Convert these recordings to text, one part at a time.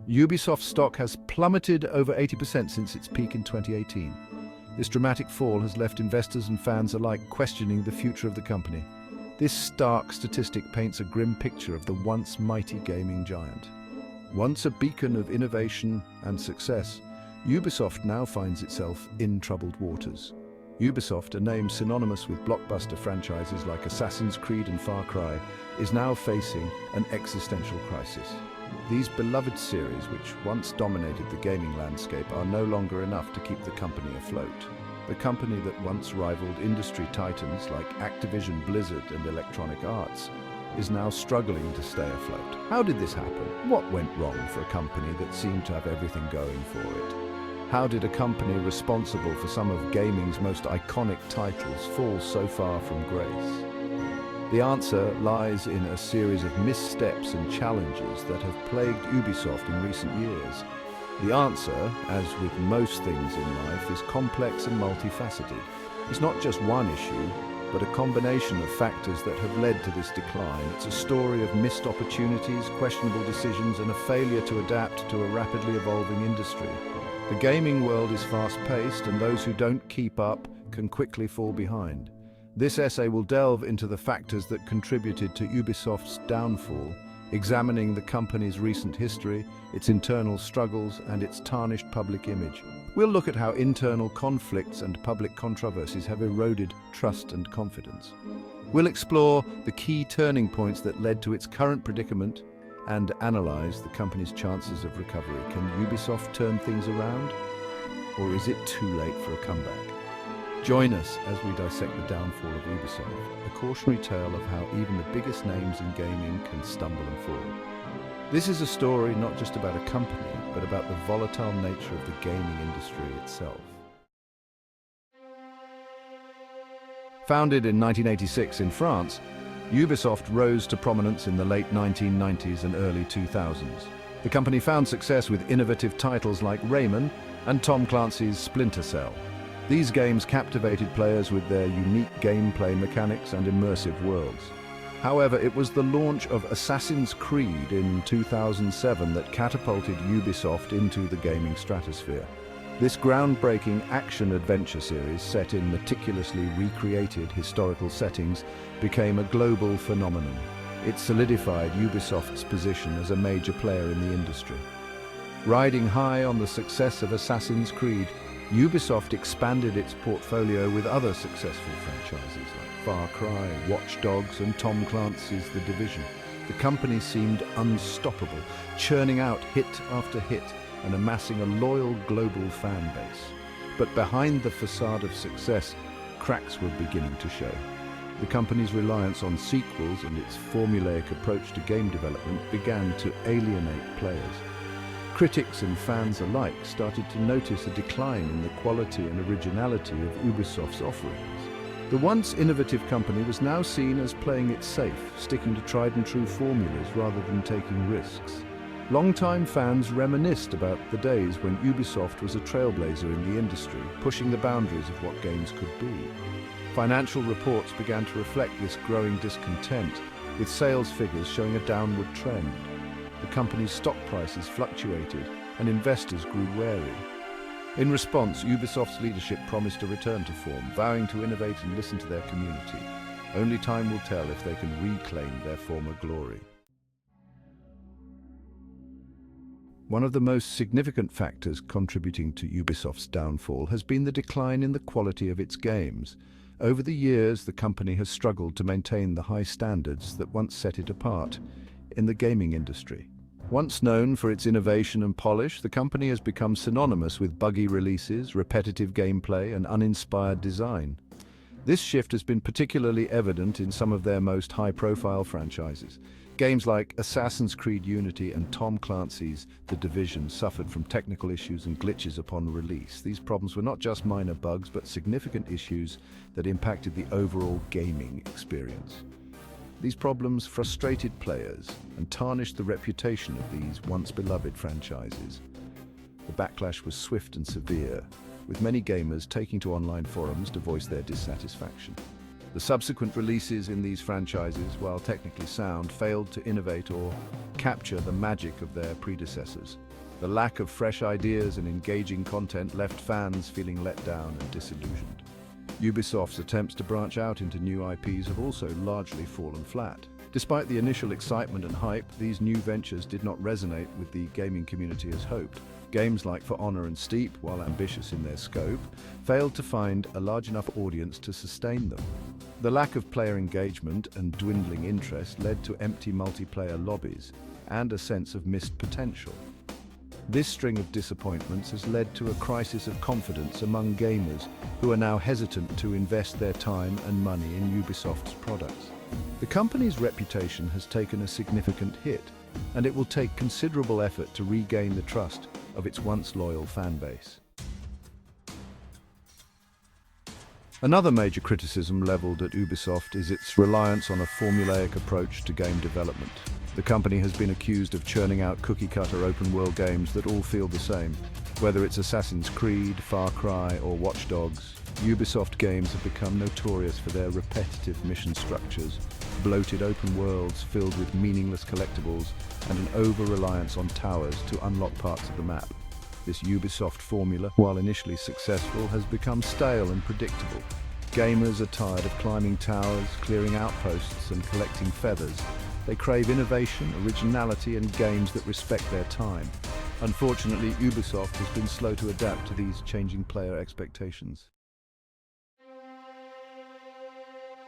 Ubisoft stock has plummeted over 80% since its peak in 2018. This dramatic fall has left investors and fans alike questioning the future of the company. This stark statistic paints a grim picture of the once mighty gaming giant. Once a beacon of innovation and success, Ubisoft now finds itself in troubled waters. Ubisoft, a name synonymous with blockbuster franchises like Assassin's Creed and Far Cry, is now facing an existential crisis. These beloved series, which once dominated the gaming landscape, are no longer enough to keep the company afloat. The company that once rivaled industry titans like Activision Blizzard and Electronic Arts is now struggling to stay afloat. How did this happen? What went wrong for a company that seemed to have everything going for it? How did a company responsible for some of gaming's most iconic titles fall so far from grace? The answer lies in a series of missteps and challenges that have plagued Ubisoft in recent years. The answer, as with most things in life, is complex and multifaceted. It's not just one issue, but a combination of factors that have led to this decline. It's a story of missed opportunities, questionable decisions, and a failure to adapt to a rapidly evolving industry. The gaming world is fast-paced, and those who don't keep up can quickly fall behind. This essay will delve into the factors that contributed to Ubisoft's downfall, examining the company's recent history, its internal struggles, and its tarnished public image. We'll look at how internal conflicts and public controversies have eroded trust and confidence. We'll explore the key turning points that led to its current predicament and analyze the company's chances of recovery. Can Ubisoft turn things around? Or is it too late for a comeback? Join us as we dissect the downfall of Ubisoft, a cautionary tale of how even the biggest names in gaming can stumble and fall. This is a story not just about a company, but about the volatile nature of the gaming industry itself. Founded in 1986 in France, Ubisoft rose to prominence in the late 1990s and early 2000s. The company found success with innovative titles like Rayman and Tom Clancy's Splinter Cell. These games captivated players with their unique gameplay mechanics and immersive worlds. However, it was the launch of Assassin's Creed in 2007 that catapulted Ubisoft into the gaming stratosphere. This groundbreaking action-adventure series, set in meticulously recreated historical settings, became a global phenomenon. It solidified Ubisoft's position as a major player in the industry. Riding high on the success of Assassin's Creed, Ubisoft expanded its portfolio with other successful franchises like Far Cry, Watch Dogs, and Tom Clancy's The Division. The company seemed unstoppable, churning out hit after hit and amassing a loyal global fan base. But behind the facade of success, cracks were beginning to show. The company's reliance on sequels and its formulaic approach to game development began to alienate players. Critics and fans alike started to notice a decline in the quality and originality of Ubisoft's offerings. The once innovative company was now seen as playing it safe, sticking to tried-and-true formulas rather than taking risks. Longtime fans reminisced about the days when Ubisoft was a trailblazer in the industry, pushing the boundaries of what games could be. Financial reports began to reflect this growing discontent, with sales figures showing a downward trend. The company's stock prices fluctuated, and investors grew wary. In response, Ubisoft's leadership promised a return to form, vowing to innovate and listen to their community. Only time will tell if they can reclaim their former glory. One of the most significant factors contributing to Ubisoft's downfall has been the decline in the quality of its games. Over the years, the company has struggled to maintain the high standards that once set it apart in the gaming industry. Once known for its innovation and polish, the company has become synonymous with buggy releases, repetitive gameplay, and uninspired design. This shift has been particularly evident in some of their most high-profile franchises. Games like Assassin's Creed Unity and Tom Clancy's The Division suffered from technical issues and glitches upon release. These problems were not just minor bugs, but significant issues that impacted the overall gaming experience. These problems frustrated players and tarnished the reputation of these once-beloved franchises. The backlash was swift and severe, with many gamers taking to online forums to voice their dissatisfaction. The subsequent releases in these franchises, while technically sound, failed to innovate or capture the magic of their predecessors. The lack of fresh ideas and engaging content left fans feeling let down and disillusioned. Ubisoft's attempts to branch out into new IPs have also largely fallen flat. Despite the initial excitement and hype, these new ventures did not resonate with the gaming community as hoped. Games like For Honor and Steep, while ambitious in their scope, failed to find a large enough audience to sustain them. The lack of player engagement and dwindling interest led to empty multiplayer lobbies and a sense of missed potential. This string of disappointments has led to a crisis of confidence among gamers who are now hesitant to invest their time and money in Ubisoft's products. The company's reputation has taken a significant hit, and it will take considerable effort to regain the trust of its once loyal fan base. Another major criticism leveled at Ubisoft is its reliance on a formulaic approach to game development. The company has been accused of churning out cookie-cutter open-world games that all feel the same. Whether it's Assassin's Creed, Far Cry, or Watch Dogs, Ubisoft games have become notorious for their repetitive mission structures, bloated open worlds filled with meaningless collectibles, and an over-reliance on towers to unlock parts of the map. This Ubisoft formula, while initially successful, has become stale and predictable. Gamers are tired of climbing towers, clearing outposts, and collecting feathers. They crave innovation, originality, and games that respect their time. Unfortunately, Ubisoft has been slow to adapt to these changing player expectations.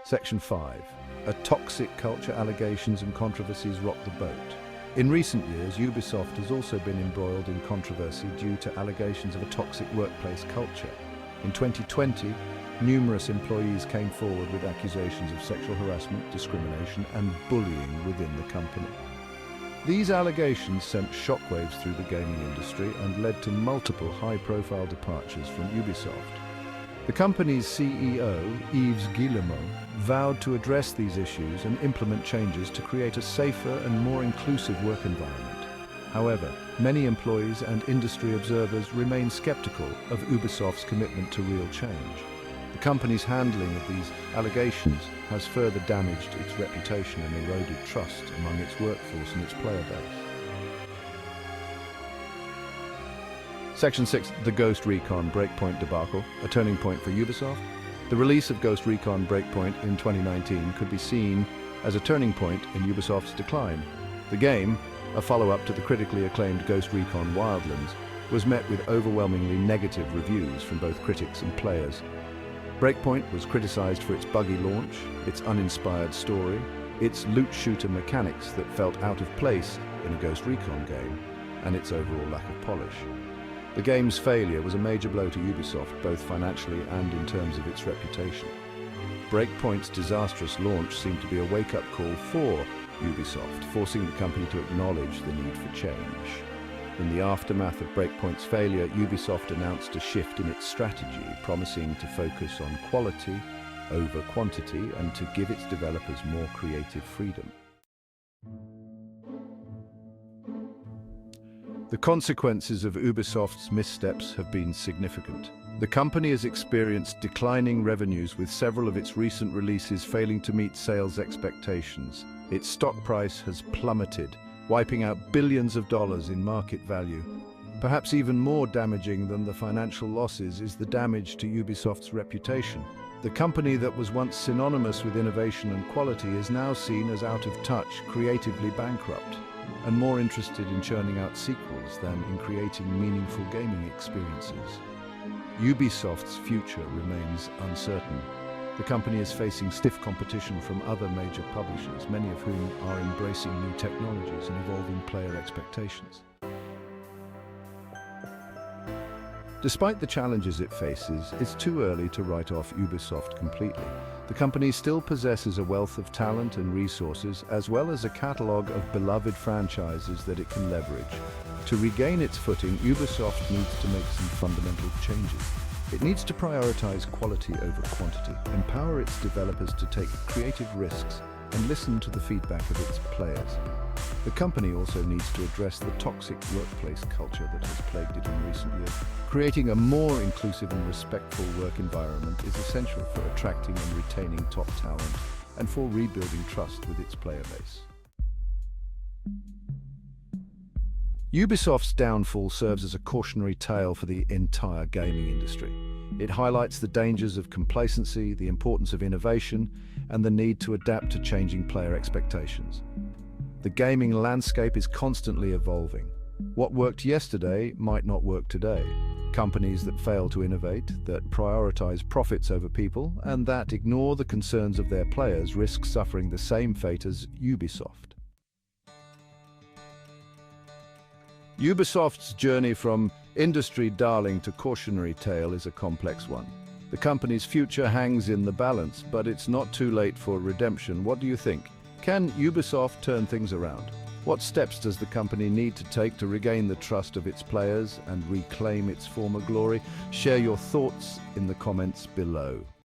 Section 5. A toxic culture, allegations and controversies rock the boat. In recent years, Ubisoft has also been embroiled in controversy due to allegations of a toxic workplace culture. In 2020, numerous employees came forward with accusations of sexual harassment, discrimination, and bullying within the company. These allegations sent shockwaves through the gaming industry and led to multiple high-profile departures from Ubisoft. The company's CEO, Yves Guillemot, vowed to address these issues and implement changes to create a safer and more inclusive work environment. However, many employees and industry observers remain skeptical of Ubisoft's commitment to real change. The company's handling of these allegations has further damaged its reputation and eroded trust among its workforce and its player base. Section 6. The Ghost Recon Breakpoint debacle, a turning point for Ubisoft. The release of Ghost Recon Breakpoint in 2019 could be seen as a turning point in Ubisoft's decline. The game, a follow-up to the critically acclaimed Ghost Recon Wildlands, was met with overwhelmingly negative reviews from both critics and players. Breakpoint was criticized for its buggy launch, its uninspired story, its loot shooter mechanics that felt out of place in a Ghost Recon game, and its overall lack of polish. The game's failure was a major blow to Ubisoft, both financially and in terms of its reputation. Breakpoint's disastrous launch seemed to be a wake-up call for Ubisoft, forcing the company to acknowledge the need for change. In the aftermath of Breakpoint's failure, Ubisoft announced a shift in its strategy, promising to focus on quality over quantity and to give its developers more creative freedom. The consequences of Ubisoft's missteps have been significant. The company has experienced declining revenues, with several of its recent releases failing to meet sales expectations. Its stock price has plummeted, wiping out billions of dollars in market value. Perhaps even more damaging than the financial losses is the damage to Ubisoft's reputation. The company that was once synonymous with innovation and quality is now seen as out of touch, creatively bankrupt, and more interested in churning out sequels than in creating meaningful gaming experiences. Ubisoft's future remains uncertain. The company is facing stiff competition from other major publishers, many of whom are embracing new technologies and evolving player expectations. Despite the challenges it faces, it's too early to write off Ubisoft completely. The company still possesses a wealth of talent and resources, as well as a catalogue of beloved franchises that it can leverage. To regain its footing, Ubisoft needs to make some fundamental changes. It needs to prioritize quality over quantity, empower its developers to take creative risks, and listen to the feedback of its players. The company also needs to address the toxic workplace culture that has plagued it in recent years. Creating a more inclusive and respectful work environment is essential for attracting and retaining top talent and for rebuilding trust with its player base. Ubisoft's downfall serves as a cautionary tale for the entire gaming industry. It highlights the dangers of complacency, the importance of innovation, and the need to adapt to changing player expectations. The gaming landscape is constantly evolving. What worked yesterday might not work today. Companies that fail to innovate, that prioritize profits over people, and that ignore the concerns of their players risk suffering the same fate as Ubisoft. Ubisoft's journey from industry darling to cautionary tale is a complex one. The company's future hangs in the balance, but it's not too late for redemption. What do you think? Can Ubisoft turn things around? What steps does the company need to take to regain the trust of its players and reclaim its former glory? Share your thoughts in the comments below.